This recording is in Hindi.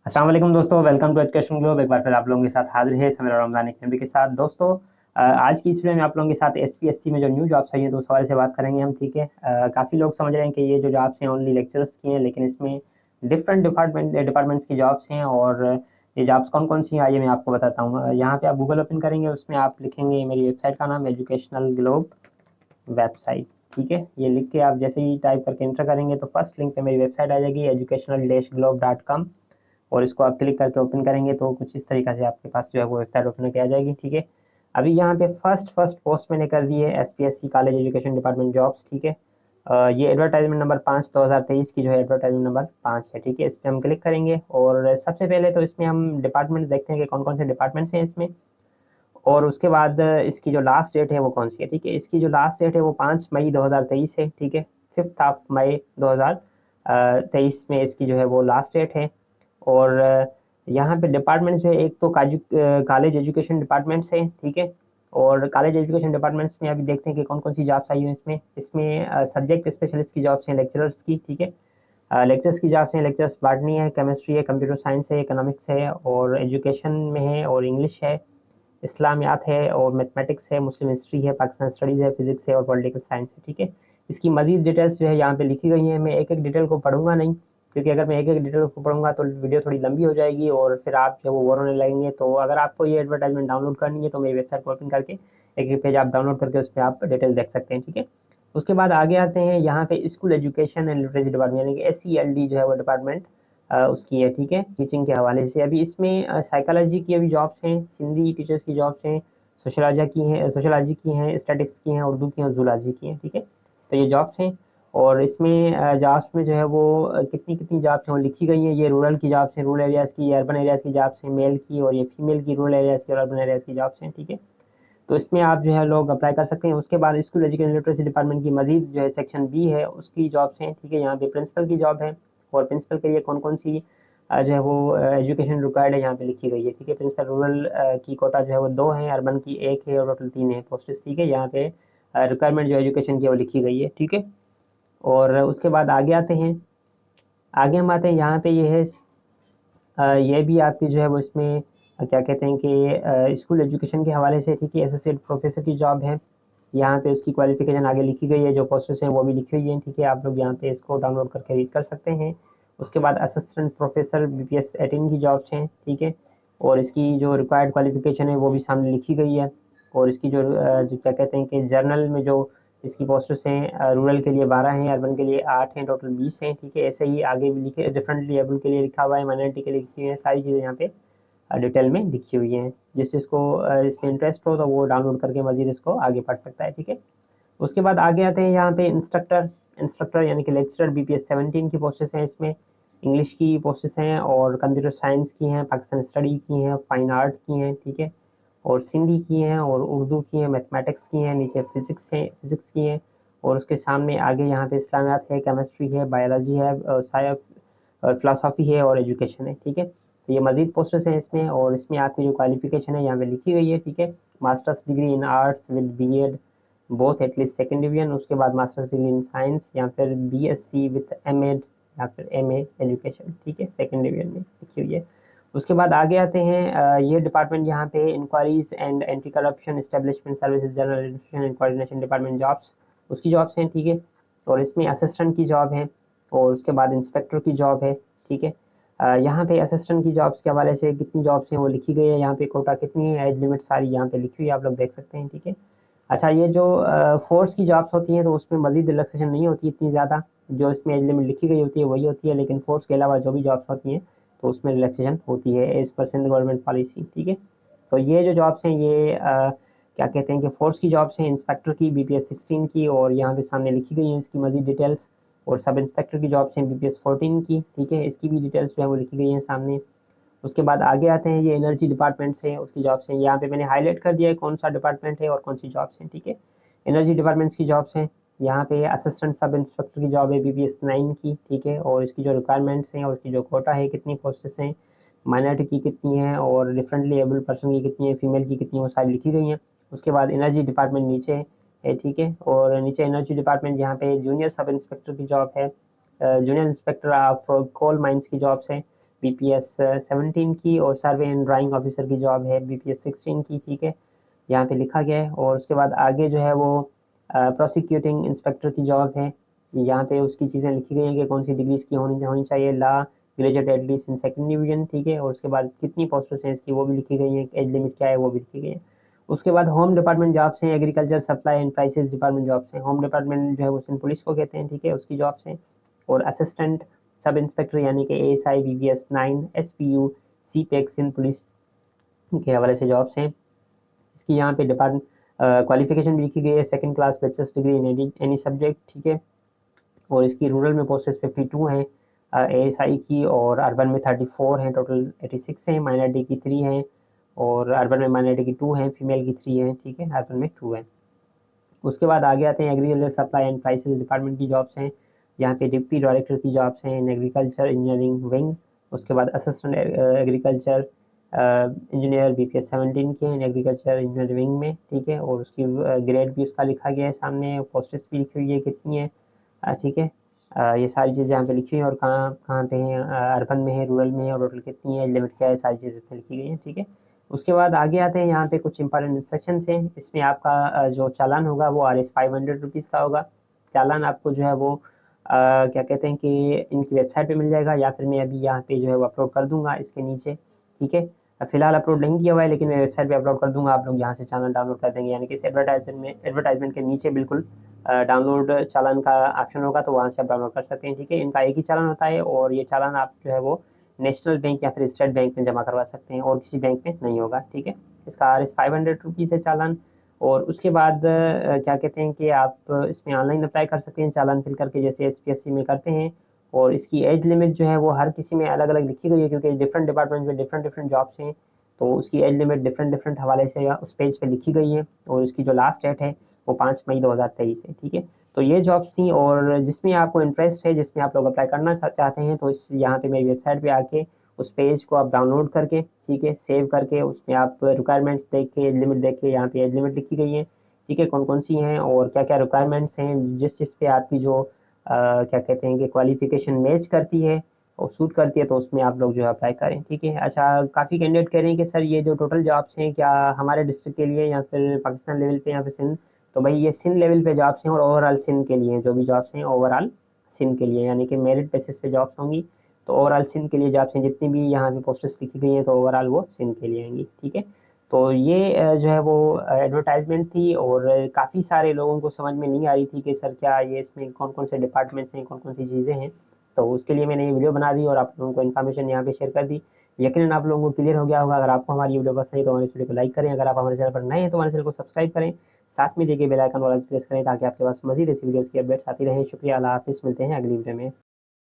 अस्सलाम वालेकुम दोस्तों, वेलकम टू एजुकेशन ग्लोब। एक बार फिर आप लोगों के साथ हाजिर है समीर रमजान एक नबी के साथ। दोस्तों आज की इस वीडियो में आप लोगों के साथ एसपीएससी में जो न्यू जॉब्स आई हैं तो उस हवाले से बात करेंगे हम। ठीक है, काफ़ी लोग समझ रहे हैं कि ये जो जॉब्स हैं ओनली लेक्चरर्स की हैं, लेकिन इसमें डिफरेंट डिपार्टमेंट्स की जॉब्स हैं। और ये जॉब्स कौन कौन सी हैं आइए मैं आपको बताता हूँ। यहाँ पे आप गूगल ओपन करेंगे, उसमें आप लिखेंगे मेरी वेबसाइट का नाम एजुकेशनल ग्लोब वेबसाइट। ठीक है, ये लिख के आप जैसे ही टाइप करके एंटर करेंगे तो फर्स्ट लिंक पे मेरी वेबसाइट आ जाएगी educational-globe.com। और इसको आप क्लिक करके ओपन करेंगे तो कुछ इस तरीके से आपके पास जो है वो वेबसाइट ओपन होकर आ जाएगी। ठीक है, अभी यहाँ पे फर्स्ट पोस्ट मैंने कर दी है SPSC college education department jobs. ठीक है, ये एडवर्टाइजमेंट नंबर 5/2023 की जो है एडवर्टाइजमेंट नंबर 5 है। ठीक है, इस पर हम क्लिक करेंगे और सबसे पहले तो इसमें हम डिपार्टमेंट देखते हैं कि कौन कौन से डिपार्टमेंट्स हैं इसमें, और उसके बाद इसकी जो लास्ट डेट है वो कौन सी है। ठीक है, इसकी जो लास्ट डेट है वो 5 मई 2023 है। ठीक है, 5 मई 2023 में इसकी जो है वो लास्ट डेट है। और यहाँ पे डिपार्टमेंट्स जो है एक तो कॉलेज एजुकेशन डिपार्टमेंट्स है। ठीक है, और कॉलेज एजुकेशन डिपार्टमेंट्स में अभी देखते हैं कि कौन कौन सी जॉब्स आई हुई हैं इसमें। इसमें सब्जेक्ट स्पेशलिस्ट की जॉब्स हैं, लेक्चरर्स की। ठीक है, लेक्चर्स की जॉब्स हैं, लेक्चर्स बॉटनी है, केमिस्ट्री है, कंप्यूटर साइंस है, इकोनॉमिक्स है, और एजुकेशन में है, और इंग्लिश है, इस्लामियात है, और मैथमेटिक्स है, मुस्लिम हिस्ट्री है, पाकिस्तान स्टडीज़ है, फिजिक्स है, और पॉलिटिकल साइंस है। ठीक है, इसकी मजीद डिटेल्स जो है यहाँ पे लिखी गई हैं। मैं एक एक डिटेल को पढ़ूंगा नहीं, क्योंकि अगर मैं एक एक डिटेल को पढ़ूंगा तो वीडियो थोड़ी लंबी हो जाएगी और फिर आप जो वो बोर होने लगेंगे। तो अगर आपको ये एडवर्टाइजमेंट डाउनलोड करनी है तो मेरी वेबसाइट को ओपन करके एक एक पेज आप डाउनलोड करके उस पर आप डिटेल देख सकते हैं। ठीक है, उसके बाद आगे आते हैं यहाँ पे school education and literacy department, यानी कि SELD जो है वो डिपार्टमेंट उसकी है। ठीक है, टीचिंग के हवाले से अभी इसमें साइकोलॉजी की अभी जॉब्स हैं, सिंधी टीचर्स की जॉब्स हैं, सोशलॉजी की हैं, स्टैटिक्स की हैं, उर्दू की हैं, जूलॉजी की हैं। ठीक है, तो ये जॉब्स हैं। और इसमें जॉब्स में जो है वो कितनी कितनी जॉब्स हैं वो लिखी गई हैं। ये रूरल की जॉब्स हैं, रूरल एरियाज़ की, अर्बन एरियाज़ की जॉब्स हैं मेल की, और ये फीमेल की रूरल एरियाज़ की और अर्बन एरियाज़ की जॉब्स हैं। ठीक है, तो इसमें आप जो है लोग अप्लाई कर सकते हैं। उसके बाद स्कूल एजुकेशन लिटरेसी डिपार्टमेंट की मजीद जो है सेक्शन बी है उसकी जॉब्स हैं। ठीक है, यहाँ पे प्रिंसिपल की जॉब है, और प्रिंसिपल के लिए कौन कौन सी जो है वो एजुकेशन रिक्वायर्ड है यहाँ पे लिखी गई है। ठीक है, प्रिंसिपल रूरल की कोटा जो है वो 2 है, अर्बन की 1 है, और टोटल 3 है पोस्टेस। ठीक है, यहाँ पे रिक्वायरमेंट जो एजुकेशन की है वो लिखी गई है। ठीक है, और उसके बाद आगे आते हैं, आगे हम आते हैं यहाँ पे ये है ये भी आपकी जो है वो इसमें क्या कहते हैं कि स्कूल एजुकेशन के हवाले से। ठीक है, एसोसिएट प्रोफेसर की जॉब है, यहाँ पे उसकी क्वालिफिकेशन आगे लिखी गई है, जो पोस्टेस हैं वो भी लिखी हुई हैं। ठीक है, आप लोग यहाँ पे इसको डाउनलोड करके रीड कर सकते हैं। उसके बाद असिस्टेंट प्रोफेसर BPS 18 की जॉब्स हैं। ठीक है, और इसकी जो रिक्वायर्ड क्वालिफिकेशन है वो भी सामने लिखी गई है। और इसकी जो क्या कहते हैं कि जर्नल में जो इसकी पोस्टेस हैं रूरल के लिए 12 हैं, अर्बन के लिए 8 हैं, टोटल 20 हैं। ठीक है, ऐसे ही आगे भी लिखे, डिफरेंटली एबल के लिए लिखा हुआ है, माइनॉरिटी के लिए लिखी हुई है, सारी चीज़ें यहाँ पे डिटेल में लिखी हुई हैं। जिसको इसमें इंटरेस्ट हो तो वो डाउनलोड करके मजीद इसको आगे पढ़ सकता है। ठीक है, उसके बाद आगे आते हैं यहाँ पे इंस्ट्रक्टर यानी कि लेक्चरर BPS 17 की पोस्टेस हैं इसमें। इंग्लिश की पोस्टेस हैं, और कंप्यूटर साइंस की हैं, पाकिस्तान स्टडी की हैं, फाइन आर्ट की हैं। ठीक है, और सिंधी की हैं, और उर्दू की हैं, मैथमेटिक्स की हैं, नीचे फिजिक्स की हैं, और उसके सामने आगे यहाँ पे इस्लामियात है, केमिस्ट्री है, बायोलॉजी है, फिलासफी है, और एजुकेशन है। ठीक है, तो ये मजीद पोस्टर्स हैं इसमें, और इसमें आपकी जो क्वालिफिकेशन है यहाँ पे लिखी गई है। ठीक है, masters degree in arts with BEd both at least second division, उसके बाद मास्टर्स डिग्री इन साइंस, या फिर BSc विद MEd, या फिर MA एजुकेशन। ठीक है, सेकेंड डिवीजन में लिखी हुई है। उसके बाद आगे आते हैं ये डिपार्टमेंट यहाँ पे inquiries and anti corruption establishment services general administration and coordination department jobs, उसकी जॉब्स हैं। ठीक है, और इसमें असिस्टेंट की जॉब है, और उसके बाद इंस्पेक्टर की जॉब है। ठीक है, यहाँ पे असिस्टेंट की जॉब्स के हवाले से कितनी जॉब्स हैं वो लिखी गई है, यहाँ पे कोटा कितनी है, एज लिमिट सारी यहाँ पे लिखी हुई है, आप लोग देख सकते हैं। ठीक है, अच्छा ये जो फोर्स की जॉब्स होती हैं तो उसमें मजीद रिलैक्सेशन नहीं होती इतनी ज़्यादा, जो इसमें एज लिमिट लिखी गई होती है वही होती है, लेकिन फोर्स के अलावा जो भी जॉब्स होती हैं तो उसमें रिलैक्सेशन होती है as per Sindh government policy. ठीक है, तो ये जो जॉब्स हैं ये क्या कहते हैं कि फोर्स की जॉब्स हैं, इंस्पेक्टर की BPS 16 की, और यहाँ पे सामने लिखी गई हैं इसकी मजीद डिटेल्स। और सब इंस्पेक्टर की जॉब्स हैं BPS 14 की। ठीक है, इसकी भी डिटेल्स जो है वो लिखी गई हैं सामने। उसके बाद आगे आते हैं, ये एनर्जी डिपार्टमेंट से उसकी जॉब्स हैं, यहाँ पे मैंने हाईलाइट कर दिया है कौन सा डिपार्टमेंट है और कौन सी जॉब्स हैं। ठीक है, एनर्जी डिपार्टमेंट्स की जॉब्स हैं, यहाँ पे असिस्टेंट सब इंस्पेक्टर की जॉब है BPS 9 की। ठीक है, और इसकी जो रिक्वायरमेंट्स हैं और इसकी जो कोटा है, कितनी पोस्टेस हैं, माइनॉरिटी की कितनी है, और डिफरेंटली एबल पर्सन की कितनी है, फीमेल की कितनी है, वो सारी लिखी गई हैं। उसके बाद एनर्जी डिपार्टमेंट नीचे है। ठीक है, और नीचे एनर्जी डिपार्टमेंट यहाँ पे जूनियर सब इंस्पेक्टर की जॉब है, junior inspector of coal mines की जॉब्स है, BPS 17 की, और सर्वे एंड ड्राइंग ऑफिसर की जॉब है BPS 16 की, ठीक है, यहाँ पे लिखा गया है। और उसके बाद आगे जो है वो प्रोसिक्यूटिंग इंस्पेक्टर की जॉब है, यहाँ पे उसकी चीज़ें लिखी गई हैं कि कौन सी डिग्री इसकी होनी होनी चाहिए, law graduate at least in second division, ठीक है, और उसके बाद कितनी पोस्ट्स हैं इसकी वो भी लिखी गई है, एज लिमिट क्या है वो भी लिखी गई है। उसके बाद होम डिपार्टमेंट जॉब्स हैं, agriculture supply and prices department jobs हैं, होम डिपार्टमेंट जो है वो सिंध पुलिस को कहते हैं, ठीक है, उसकी जॉब्स हैं। और असिस्टेंट सब इंस्पेक्टर यानी कि ASI BPS 9 SPU CPEC Sindh police के हवाले से जॉब्स हैं। इसकी यहाँ पे डिपार्टमेंट क्वालिफिकेशन भी लिखी गई है, second class bachelors degree in any subject, ठीक है। और इसकी रूरल में पोस्टेस 52 हैं ASI की, और अर्बन में 34 हैं, टोटल 86 हैं, माइनॉरिटी की 3 हैं, और अर्बन में माइनॉरिटी की 2 हैं, फीमेल की 3 हैं, ठीक है, अर्बन में 2 हैं। उसके बाद आगे आते हैं agriculture supply and prices department की जॉब्स हैं, यहाँ पे डिप्टी डायरेक्टर की जॉब्स हैं इन एग्रीकल्चर इंजीनियरिंग विंग। उसके बाद असिस्टेंट एग्रीकल्चर इंजीनियर BPS 17 के हैं एग्रीकल्चर इंजीनियर विंग में, ठीक है, और उसकी ग्रेड भी उसका लिखा गया है सामने, पोस्टेस भी लिखी हुई है कितनी है, ठीक है। ये सारी चीज़ें यहाँ पे लिखी हुई हैं, और कहाँ कहाँ पे हैं, अर्बन में है, रूरल में है, और टोटल कितनी है, लिमिट क्या है, सारी चीज़ें पे लिखी गई हैं, ठीक है। उसके बाद आगे आते हैं, यहाँ पे कुछ इंपॉर्टेंट इंस्ट्रक्शंस हैं। इसमें आपका जो चालान होगा वो RS 500 रुपीज़ का होगा। चालान आपको जो है वो क्या कहते हैं कि इनकी वेबसाइट पे मिल जाएगा, या फिर मैं अभी यहाँ पे जो है वो अपलोड कर दूंगा इसके नीचे, ठीक है। फिलहाल अपलोड नहीं किया हुआ है, लेकिन मैं वेबसाइट पे अपलोड कर दूंगा, आप लोग यहाँ से चालान डाउनलोड कर देंगे, यानी कि इस एडवर्टाइजमेंट के नीचे बिल्कुल डाउनलोड चालान का ऑप्शन होगा, तो वहाँ से आप डाउनलोड कर सकते हैं, ठीक है। इनका एक ही चालान होता है, और ये चालान आप जो है वो नेशनल बैंक या फिर स्टेट बैंक में जमा करवा सकते हैं, और किसी बैंक में नहीं होगा, ठीक है। इसका RS 500 रुपीज़ है चालान। और उसके बाद क्या कहते हैं कि आप इसमें ऑनलाइन अप्लाई कर सकते हैं चालान फिल करके, जैसे SPSC में करते हैं। और इसकी एज लिमिट जो है वो हर किसी में अलग अलग लिखी गई है, क्योंकि डिफरेंट डिपार्टमेंट में डिफरेंट डिफरेंट जॉब्स हैं, तो उसकी एज लिमिट डिफरेंट डिफरेंट हवाले से या उस पेज पे लिखी गई है। और इसकी जो लास्ट डेट है वो 5 मई 2023 है, ठीक है। तो ये जॉब्स थी, और जिसमें आपको इंटरेस्ट है, जिसमें आप लोग अप्लाई करना चाहते हैं, तो इस यहाँ पे मेरी वेबसाइट पे आके उस पेज को आप डाउनलोड करके, ठीक है, सेव करके, उसमें आप रिक्वायरमेंट्स देख के, एज लिमिट देख के, यहाँ पे एज लिमिट लिखी गई है, ठीक है, कौन कौन सी हैं और क्या क्या रिक्वायरमेंट्स हैं, जिस चीज़ पे आपकी जो क्या कहते हैं कि क्वालिफिकेशन मैच करती है और सूट करती है, तो उसमें आप लोग जो है अप्लाई करें, ठीक है। अच्छा, काफ़ी कैंडिडेट कह रहे हैं कि सर ये जो टोटल जॉब्स हैं क्या हमारे डिस्ट्रिक्ट के लिए या फिर पाकिस्तान लेवल पे या फिर सिंध, तो भाई ये सिंध लेवल पे जॉब्स हैं, और ओवरऑल सिंध के लिए जो भी जॉब्स हैं ओवरऑल सिंध के लिए, यानी कि मेरिट बेसिस पे जॉब्स होंगी, तो ओवरऑल सिंध के लिए जॉब्स हैं, जितनी भी यहाँ पे पोस्टेस लिखी गई हैं तो ओवरऑल वो सिंध के लिए आएंगी, ठीक है। तो ये जो है वो एडवर्टाइजमेंट थी, और काफ़ी सारे लोगों को समझ में नहीं आ रही थी कि सर क्या ये इसमें कौन कौन से डिपार्टमेंट्स हैं, कौन कौन सी चीज़ें हैं, तो उसके लिए मैंने ये वीडियो बना दी और आप लोगों को इन्फॉर्मेशन यहाँ पे शेयर कर दी। यकीनन आप लोगों को क्लियर हो गया होगा। अगर आपको हमारी वीडियो पसंद है तो हमारे इस वीडियो को लाइक करें, अगर आप हमारे चैनल पर नए हैं तो हमारे चैनल को सब्सक्राइब करें, साथ में देखिए बेल आइकन वाला प्रेस करें, ताकि आपके पास मजीद ऐसी वीडियोज़ की अपडेट्स आती रहें। शुक्रिया, अल्लाह हाफिज़, मिलते हैं अगली वीडियो में।